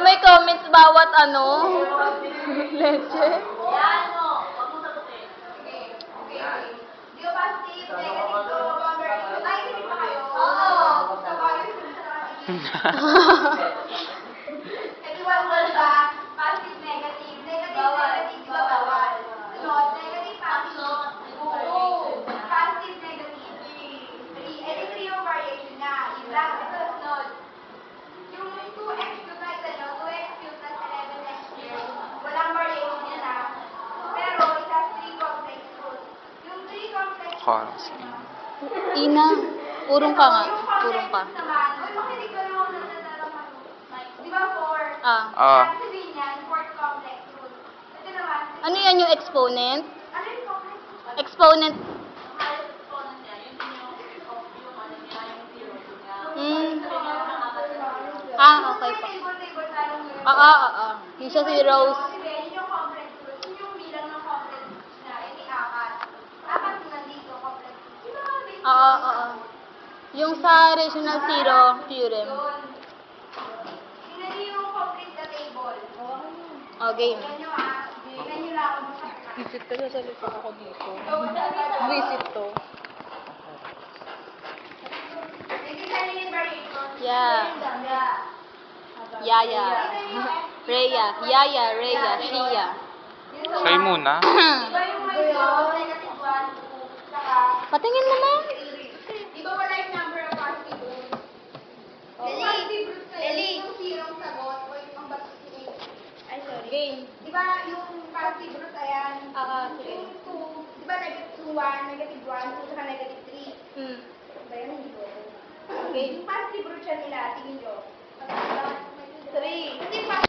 may comments bawat ano? Leche. Yan mo. Huwag mo sagutin. Okay. Di ba positive, negative to, boundary? Nakikinig pa kayo? Oo. Ito ba ba? Positive, negative. Negative, di ba bawal? Sunod, negative, positive. Oo. Positive, negative. 3. Eh, 3 yung variation na. Yun lang. Ito, sunod. Yung 2x cubed na ito, 2x cubed plus 11x cubed. Walang variation yan ah. Pero, it has 3 complex roots. Yung 3 complex roots, Ina, purong ka nga. Purong ka. naman, uy, makinig ka lang ako ng natatama. Di ba 4? Ah. Ibig sabihin yan, 4th complex root. Ito naman, Ano yan yung exponent? ano yung complex root? Exponent. Highest exponent niya, yun din yung ano niya, yung zero niya. Okay pa. Table tayo ngayon. Oo. Yung sa zeros. Kasi yun yung complex root. Yun yung bilang ng complex roots na, yun yung 4. 4 yung nandito, complex root. Di ba, basic Oo. Yung sa rational zero theorem. yun. Tingnan niyo yung complete the table. Game. Tingnan niyo ah. Tingnan niyo lang kung sa Visit ka sa likod ako dito. Visit. Visit to. Nakikita niyo yung variation? Yeah. Yaya. Rhea. Yaya, Rhea, Shia. Say muna. Diba yung negative 1, 2, saka Patingin mo na. di ba wala yung number of positive roots? Positive roots na yun, yung zero sagot o yung positive. Ay, sorry. Game. Di ba yung positive root, ayan? Yung 2, di ba negative 1, negative 2, saka negative 3? Diba yun, hindi ko. Okay. Yung positive root siya nila, tingin